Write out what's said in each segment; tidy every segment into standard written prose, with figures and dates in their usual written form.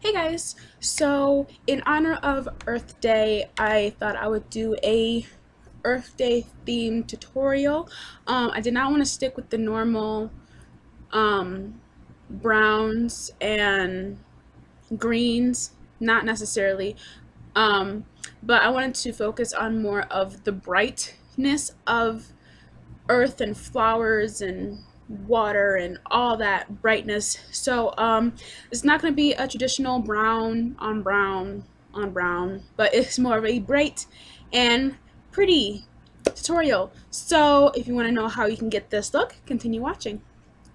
Hey guys, so in honor of Earth Day, I thought I would do a Earth Day themed tutorial. I did not want to stick with the normal um, browns and greens, not necessarily, um, but I wanted to focus on more of the brightness of earth and flowers and water and all that brightness. So it's not going to be a traditional brown on brown on brown, but it's more of a bright and pretty tutorial. So if you want to know how you can get this look, continue watching.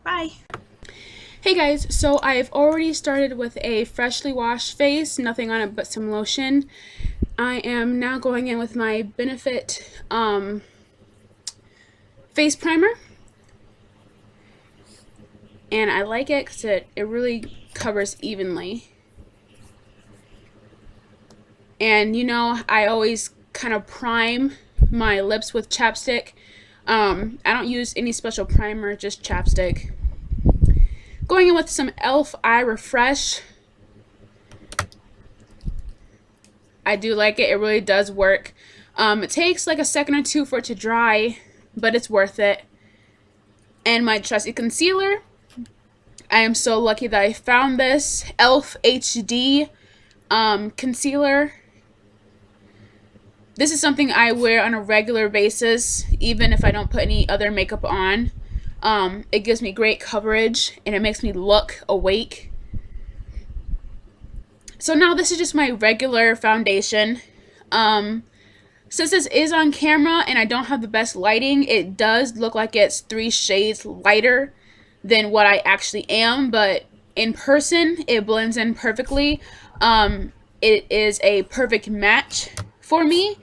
Bye. Hey guys, so I've already started with a freshly washed face, nothing on it but some lotion. I am now going in with my Benefit face primer, and I like it because it really covers evenly. And you know, I always kind of prime my lips with chapstick. I don't use any special primer, just chapstick. Going in with some e.l.f. Eye Refresh. I do like it. It really does work. It takes like a second or two for it to dry, but it's worth it. And my trusty concealer. I am so lucky that I found this e.l.f. HD concealer. This is something I wear on a regular basis, even if I don't put any other makeup on. It gives me great coverage, and it makes me look awake. So now this is just my regular foundation. Since this is on camera and I don't have the best lighting, it does look like it's 3 shades lighter than what I actually am, but in person it blends in perfectly. It is a perfect match for me.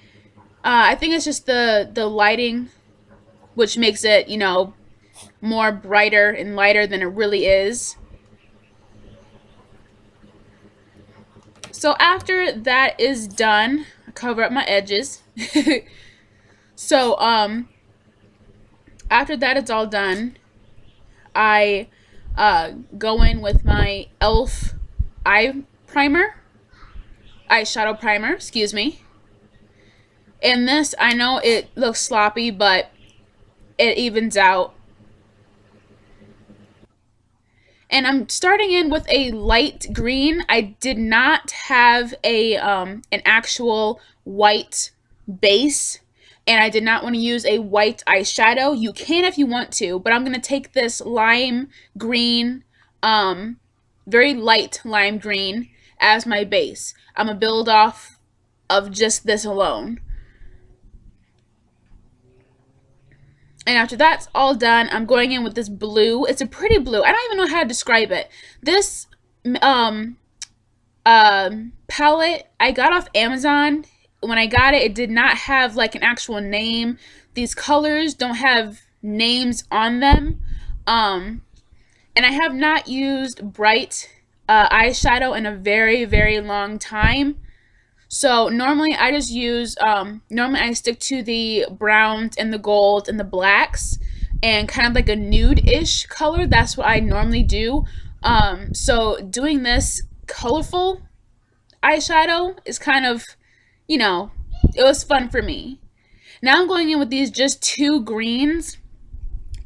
I think it's just the lighting which makes it, you know, more brighter and lighter than it really is. So after that is done, I cover up my edges. So after that it's all done, I go in with my e.l.f. eyeshadow primer, excuse me. And this, I know it looks sloppy, but it evens out. And I'm starting in with a light green. I did not have an actual white base, and I did not want to use a white eyeshadow. You can if you want to, but I'm going to take this lime green, very light lime green, as my base. I'm going to build off of just this alone. And after that's all done, I'm going in with this blue. It's a pretty blue. I don't even know how to describe it. This palette I got off Amazon. When I got it, it did not have like an actual name. These colors don't have names on them. And I have not used bright eyeshadow in a very, very long time. So normally I just use, normally I stick to the browns and the golds and the blacks and kind of like a nude-ish color. That's what I normally do. So doing this colorful eyeshadow is kind of, you know, it was fun for me. Now I'm going in with these just 2 greens,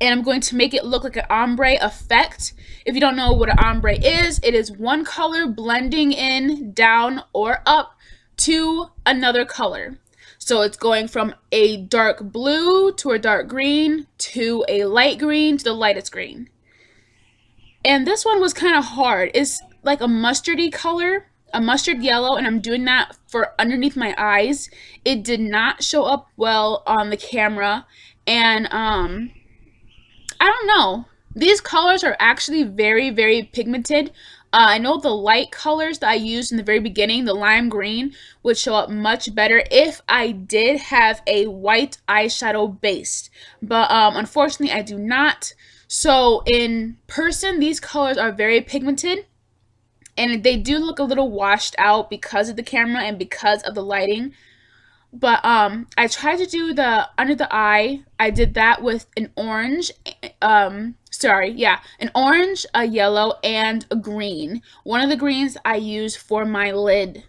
and I'm going to make it look like an ombre effect. If you don't know what an ombre is, it is one color blending in, down, or up to another color. So it's going from a dark blue to a dark green to a light green to the lightest green. And this one was kind of hard. It's like a mustardy color, a mustard yellow, and I'm doing that for underneath my eyes. It did not show up well on the camera, and I don't know. These colors are actually very, very pigmented. I know the light colors that I used in the very beginning, the lime green, would show up much better if I did have a white eyeshadow base. But unfortunately, I do not. So in person, these colors are very pigmented, and they do look a little washed out because of the camera and because of the lighting. But I tried to do the under the eye. I did that with an orange. So sorry, yeah, an orange, a yellow, and a green. One of the greens I use for my lid.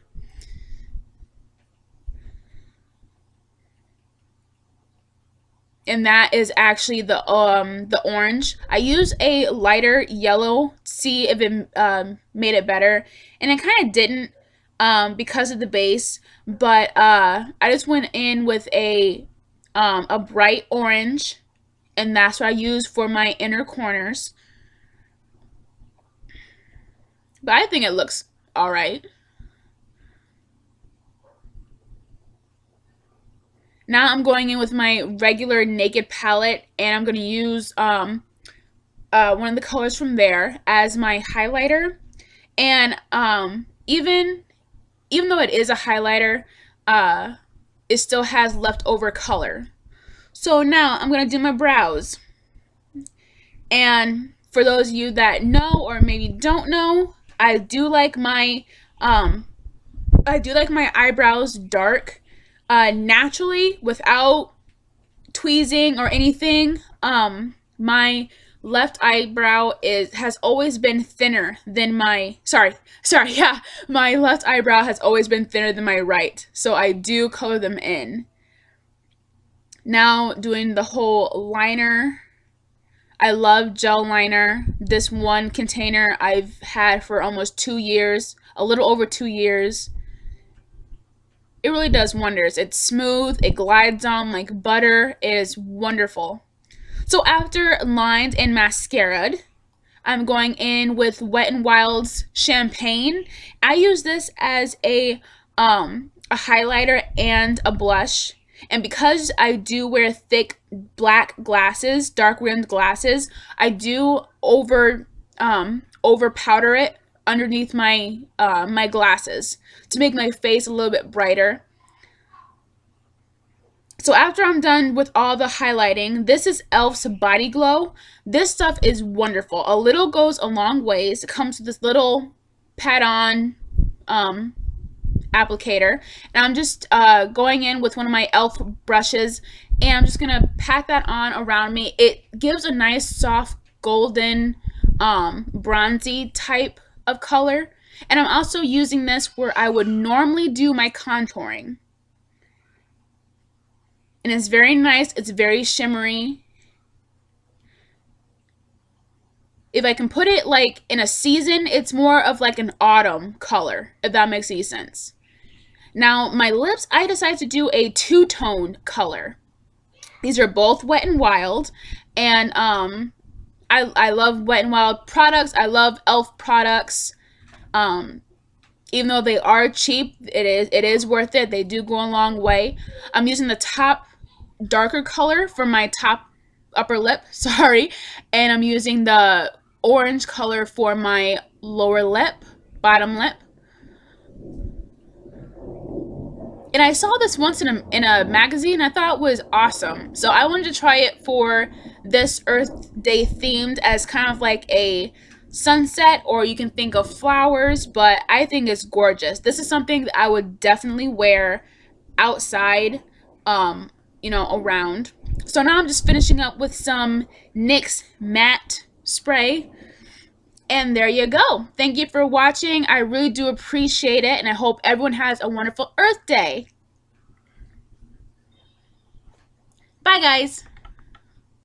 And that is actually the orange. I use a lighter yellow to see if it made it better, and it kind of didn't because of the base. But I just went in with a bright orange, and that's what I use for my inner corners. But I think it looks all right. Now I'm going in with my regular Naked palette, and I'm going to use one of the colors from there as my highlighter. And even though it is a highlighter, it still has leftover color. So now I'm going to do my brows. And for those of you that know or maybe don't know, I do like my eyebrows dark, naturally, without tweezing or anything. My left eyebrow has always been thinner than my yeah, my left eyebrow has always been thinner than my right, so I do color them in. Now doing the whole liner. I love gel liner. This one container I've had for almost 2 years, a little over 2 years. It really does wonders. It's smooth, it glides on like butter. It is wonderful. So after lined and mascaraed, I'm going in with Wet n Wild's Champagne. I use this as a highlighter and a blush. And because I do wear thick black glasses, dark rimmed glasses, I do over powder it underneath my my glasses to make my face a little bit brighter. So after I'm done with all the highlighting, this is e.l.f.'s Body Glow. This stuff is wonderful. A little goes a long ways. It comes with this little pat-on applicator, and I'm just going in with one of my e.l.f. brushes, and I'm just gonna pat that on around me. It gives a nice soft golden bronzy type of color, and I'm also using this where I would normally do my contouring, and it's very nice. It's very shimmery. If I can put it like in a season, it's more of like an autumn color, if that makes any sense. Now, my lips, I decided to do a two-tone color. These are both Wet n Wild, and I love Wet n Wild products. I love e.l.f. products. Even though they are cheap, it is worth it. They do go a long way. I'm using the top darker color for my top upper lip, sorry, and I'm using the orange color for my lower lip, bottom lip. And I saw this once in a magazine. I thought it was awesome. So I wanted to try it for this Earth Day themed as kind of like a sunset, or you can think of flowers, but I think it's gorgeous. This is something that I would definitely wear outside, around. So now I'm just finishing up with some NYX matte spray. And there you go. Thank you for watching. I really do appreciate it, and I hope everyone has a wonderful Earth Day. Bye, guys.